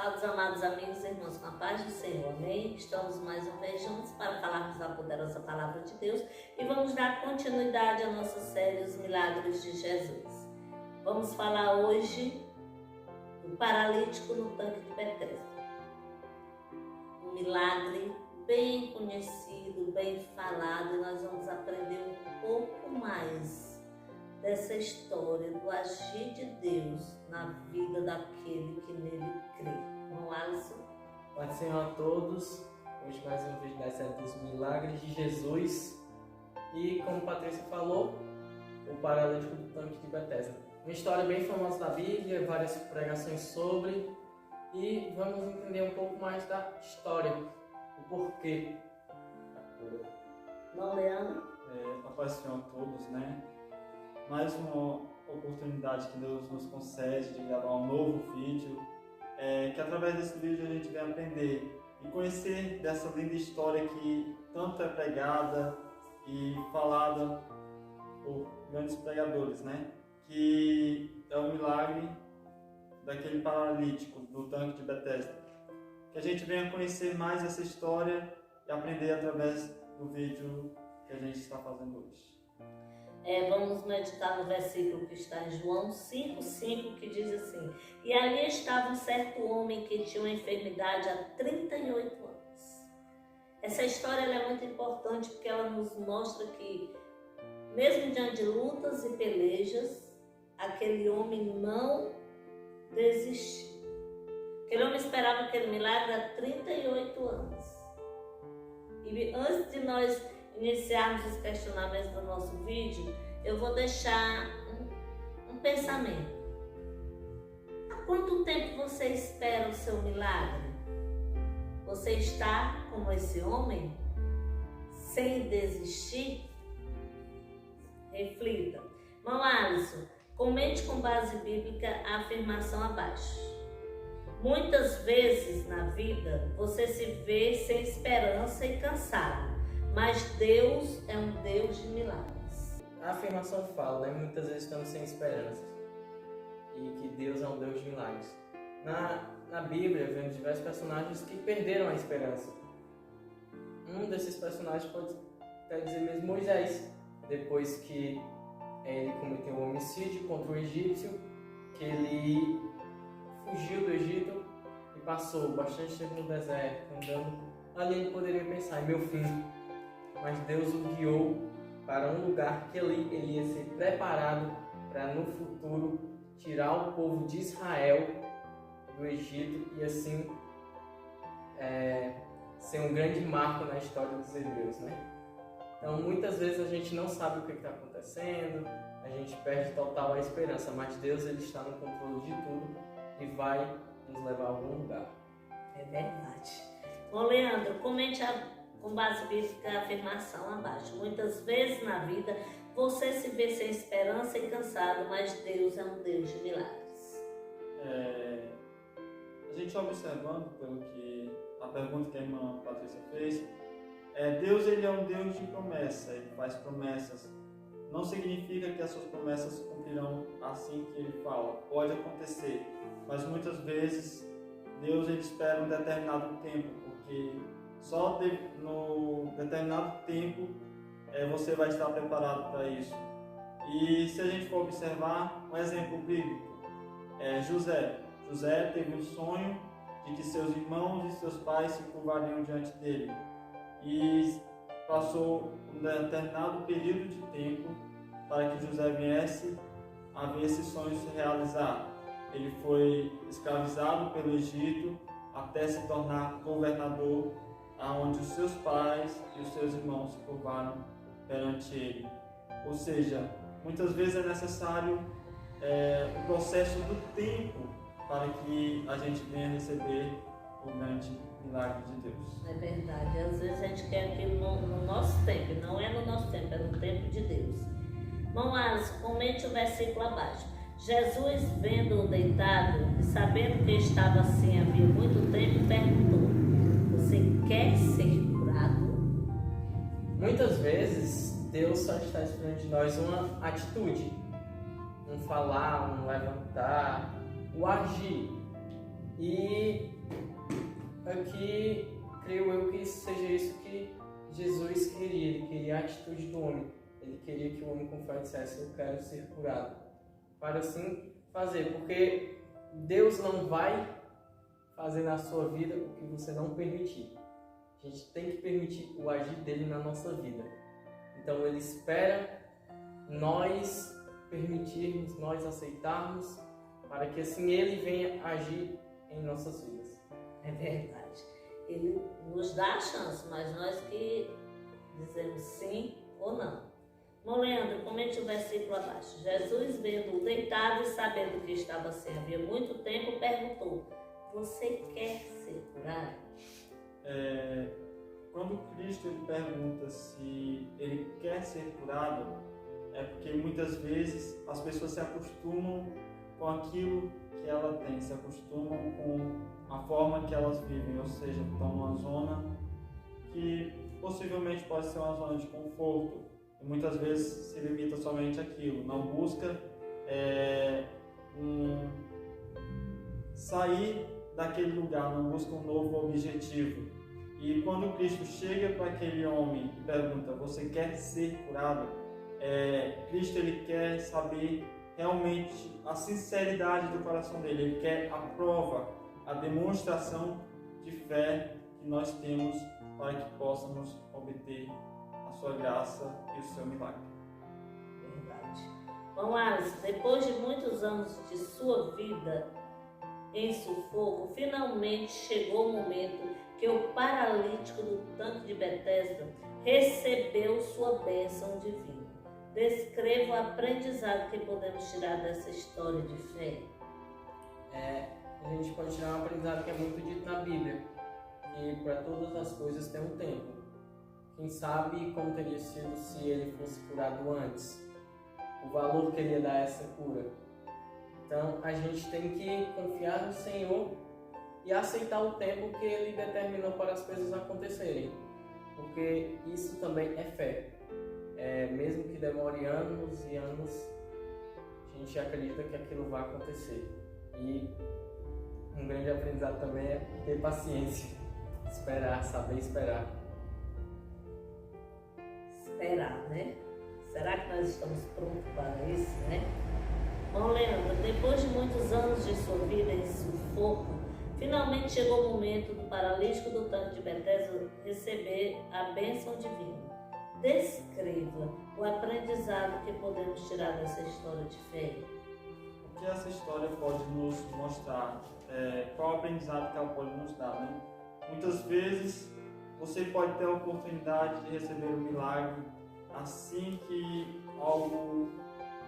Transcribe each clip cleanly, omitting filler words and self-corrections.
Salve, amados amigos e irmãos, com a paz do Senhor, amém? Estamos mais uma vez juntos para falarmos da poderosa palavra de Deus e vamos dar continuidade à nossa série Os Milagres de Jesus. Vamos falar hoje do paralítico no tanque de Betesda. Um milagre bem conhecido, bem falado, e nós vamos aprender um pouco mais dessa história do agir de Deus na vida daquele que nele crê. Vamos, Alisson? Paz do Senhor a todos. Hoje mais um vídeo da série dos Milagres de Jesus. E como Patrícia falou, o paralítico do tanque de Betesda. Uma história bem famosa da Bíblia, várias pregações sobre. E vamos entender um pouco mais da história, o porquê da cura. Não, Leandro? A paz do Senhor a todos, né? Mais uma oportunidade que Deus nos concede de gravar um novo vídeo, que através desse vídeo a gente vai aprender e conhecer dessa linda história que tanto é pregada e falada por grandes pregadores, né? Que é o milagre daquele paralítico do tanque de Betesda. Que a gente venha conhecer mais essa história e aprender através do vídeo que a gente está fazendo hoje. Vamos meditar no versículo que está em João 5,5, que diz assim: E ali estava um certo homem que tinha uma enfermidade há 38 anos. Essa história ela é muito importante porque ela nos mostra que, mesmo diante de lutas e pelejas, aquele homem não desistiu. Aquele homem esperava aquele milagre há 38 anos. E antes de nós iniciarmos os questionamentos do nosso vídeo, eu vou deixar um pensamento. Há quanto tempo você espera o seu milagre? Você está como esse homem, sem desistir? Reflita. Irmão Alisson, comente com base bíblica a afirmação abaixo. Muitas vezes na vida você se vê sem esperança e cansado, mas Deus é um Deus de milagres. A afirmação fala, né? Muitas vezes estamos sem esperança e que Deus é um Deus de milagres. Na Bíblia, vemos diversos personagens que perderam a esperança. Um desses personagens pode até dizer mesmo Moisés, depois que ele cometeu um homicídio contra o egípcio, que ele fugiu do Egito e passou bastante tempo no deserto, andando. Ali ele poderia pensar, é meu fim. Mas Deus o guiou para um lugar que ele ia ser preparado para no futuro tirar o povo de Israel do Egito e assim ser um grande marco na história dos hebreus, né? Então muitas vezes a gente não sabe o que está acontecendo, a gente perde total a esperança, mas Deus ele está no controle de tudo e vai nos levar a algum lugar. É verdade. Bom, Leandro, comente com base bíblica a afirmação abaixo. Muitas vezes na vida você se vê sem esperança e cansado, mas Deus é um Deus de milagres. A gente observando pelo que a pergunta que a irmã Patrícia fez, Deus ele é um Deus de promessa, ele faz promessas. Não significa que as suas promessas cumprirão assim que ele fala. Pode acontecer, mas muitas vezes Deus ele espera um determinado tempo, porque só no determinado tempo você vai estar preparado para isso. E se a gente for observar um exemplo bíblico, José teve um sonho de que seus irmãos e seus pais se curvariam diante dele. E passou um determinado período de tempo para que José viesse a ver esse sonho se realizar. Ele foi escravizado pelo Egito até se tornar governador, aonde os seus pais e os seus irmãos se curvaram perante ele. Ou seja, muitas vezes é necessário o processo do tempo para que a gente venha receber o grande milagre de Deus. É verdade. Às vezes a gente quer aquilo no nosso tempo, não é no nosso tempo, é no tempo de Deus. Irmão Alisson, comente o versículo abaixo. Jesus, vendo-o deitado e sabendo que estava assim havia muito tempo, perguntou: Você quer ser curado? Muitas vezes Deus só está esperando de nós uma atitude, um falar, um levantar, o agir. E aqui, creio eu que seja isso que Jesus queria. Ele queria a atitude do homem. Ele queria que o homem com fé dissesse: eu quero ser curado. Para assim fazer, porque Deus não vai fazer na sua vida o que você não permitir. A gente tem que permitir o agir dele na nossa vida. Então ele espera nós permitirmos, nós aceitarmos, para que assim ele venha agir em nossas vidas. É verdade. Ele nos dá a chance, mas nós que dizemos sim ou não. Irmão Leandro, comente o versículo abaixo. Jesus, vendo-o deitado e sabendo que estava assim havia muito tempo, perguntou: você quer ser curado? Quando Cristo ele pergunta se ele quer ser curado, é porque muitas vezes as pessoas se acostumam com aquilo que ela tem, se acostumam com a forma que elas vivem, ou seja, estão numa zona que possivelmente pode ser uma zona de conforto, e muitas vezes se limita somente àquilo, não busca sair daquele lugar, não busca um novo objetivo. E quando Cristo chega para aquele homem e pergunta: você quer ser curado? Cristo ele quer saber realmente a sinceridade do coração dele. Ele quer a prova, a demonstração de fé que nós temos para que possamos obter a sua graça e o seu milagre. Verdade. Bom, Alisson, depois de muitos anos de sua vida em sufoco, finalmente chegou o momento que o paralítico do tanque de Betesda recebeu sua bênção divina. Descreva o aprendizado que podemos tirar dessa história de fé. A gente pode tirar um aprendizado que é muito dito na Bíblia, que para todas as coisas tem um tempo. Quem sabe como teria sido se ele fosse curado antes, o valor que ele ia dar a essa cura. Então a gente tem que confiar no Senhor e aceitar o tempo que ele determinou para as coisas acontecerem, porque isso também é fé. Mesmo que demore anos e anos, a gente acredita que aquilo vai acontecer. E um grande aprendizado também é ter paciência, esperar, saber esperar. Esperar, né? Será que nós estamos prontos para isso, né? Bom, Leandro, depois de muitos anos de sua vida em sufoco, finalmente chegou o momento do paralítico do tanque de Betesda receber a bênção divina. Descreva o aprendizado que podemos tirar dessa história de fé. O que essa história pode nos mostrar? Qual o aprendizado que ela pode nos dar, né? Muitas vezes você pode ter a oportunidade de receber um milagre assim que algo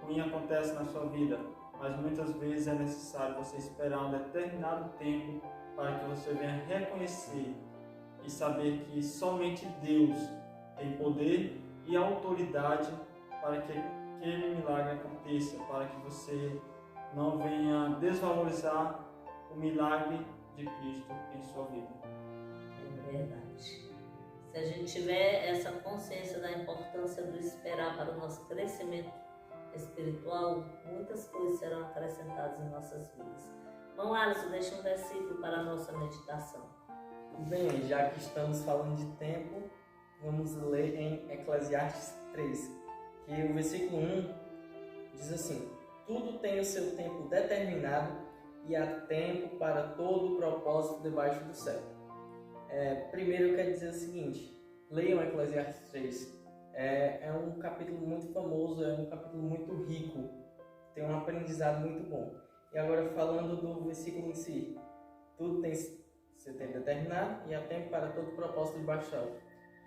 ruim acontece na sua vida, mas muitas vezes é necessário você esperar um determinado tempo para que você venha reconhecer e saber que somente Deus tem poder e autoridade para que aquele milagre aconteça, para que você não venha desvalorizar o milagre de Cristo em sua vida. É verdade. Se a gente tiver essa consciência da importância do esperar para o nosso crescimento espiritual, muitas coisas serão acrescentadas em nossas vidas. Bom, Alisson, deixa um versículo para a nossa meditação. Bem, já que estamos falando de tempo, vamos ler em Eclesiastes 3, que o versículo 1 diz assim: tudo tem o seu tempo determinado e há tempo para todo o propósito debaixo do céu. Primeiro eu quero dizer o seguinte: leiam Eclesiastes 3. É um capítulo muito famoso, é um capítulo muito rico, tem um aprendizado muito bom. E agora falando do versículo em si: tudo tem seu tempo determinado e há tempo para todo o propósito debaixo do céu.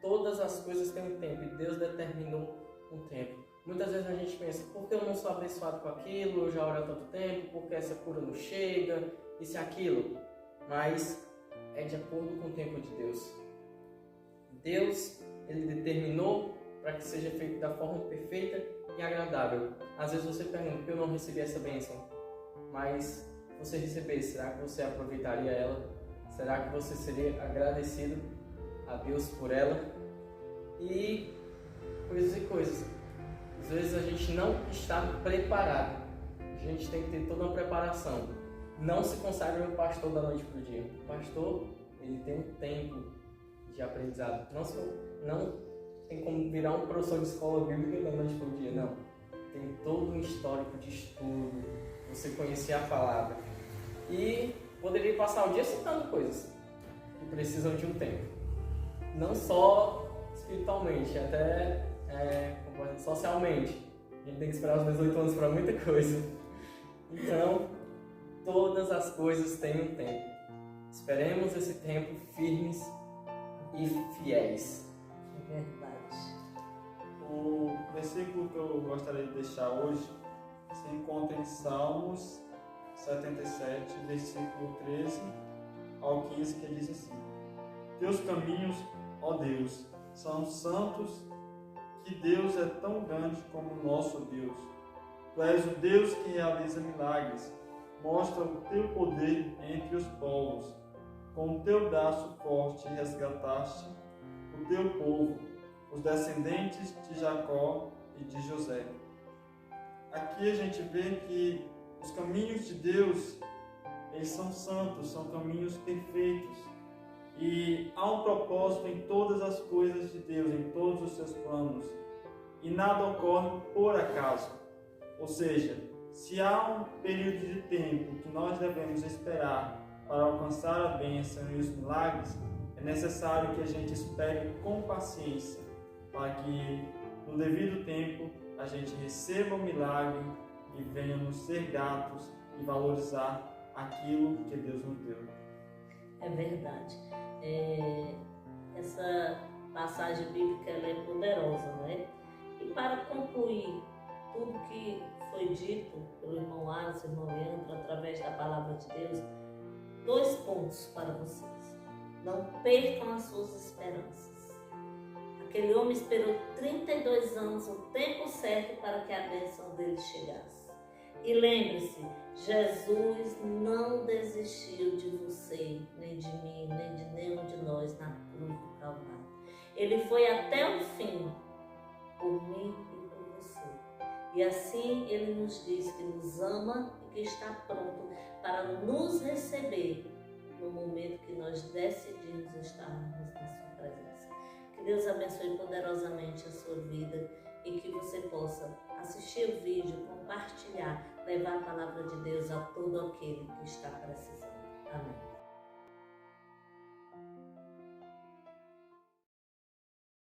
Todas as coisas têm um tempo e Deus determinou um tempo. Muitas vezes a gente pensa: por que eu não sou abençoado com aquilo? Eu já oro há tanto tempo, por que essa cura não chega? Isso e aquilo. Mas é de acordo com o tempo de Deus. Deus, ele determinou para que seja feito da forma perfeita e agradável. Às vezes você pergunta: por que eu não recebi essa bênção? Mas se você recebesse, será que você aproveitaria ela? Será que você seria agradecido a Deus por ela? E coisas. Às vezes a gente não está preparado. A gente tem que ter toda uma preparação. Não se consagre um pastor da noite para o dia. O pastor, ele tem um tempo de aprendizado. Não tem como virar um professor de escola bíblica da noite para o dia, não. Tem todo um histórico de estudo, você conhecer a palavra. E poderia passar o dia citando coisas que precisam de um tempo. Não só espiritualmente, até socialmente. A gente tem que esperar os 18 anos para muita coisa. Então, todas as coisas têm um tempo. Esperemos esse tempo firmes e fiéis. É verdade. O versículo que eu gostaria de deixar hoje se encontra em Salmos 77, versículo 13 ao 15, que diz assim: Teus caminhos, ó Deus, são santos, que Deus é tão grande como o nosso Deus. Tu és o Deus que realiza milagres, mostra o teu poder entre os povos. Com o teu braço forte resgataste o teu povo, os descendentes de Jacó e de José. Aqui a gente vê que os caminhos de Deus, eles são santos, são caminhos perfeitos. E há um propósito em todas as coisas de Deus, em todos os seus planos. E nada ocorre por acaso. Ou seja, se há um período de tempo que nós devemos esperar para alcançar a bênção e os milagres, é necessário que a gente espere com paciência, para que no devido tempo a gente receba o milagre e venhamos ser gratos e valorizar aquilo que Deus nos deu. É verdade. Essa passagem bíblica ela é poderosa, não é? E para concluir tudo que foi dito pelo irmão Alisson, irmão Leandro, através da palavra de Deus, 2 pontos para vocês. Não percam as suas esperanças. Aquele homem esperou 32 anos, o tempo certo para que a bênção dele chegasse. E lembre-se, Jesus não desistiu de você, nem de mim, nem de nenhum de nós na cruz do Calvário. Ele foi até o fim, por mim e por você. E assim ele nos diz que nos ama e que está pronto para nos receber no momento que nós decidimos estarmos na sua presença. Que Deus abençoe poderosamente a sua vida e que você possa assistir o vídeo, compartilhar, levar a palavra de Deus a todo aquele que está precisando. Amém.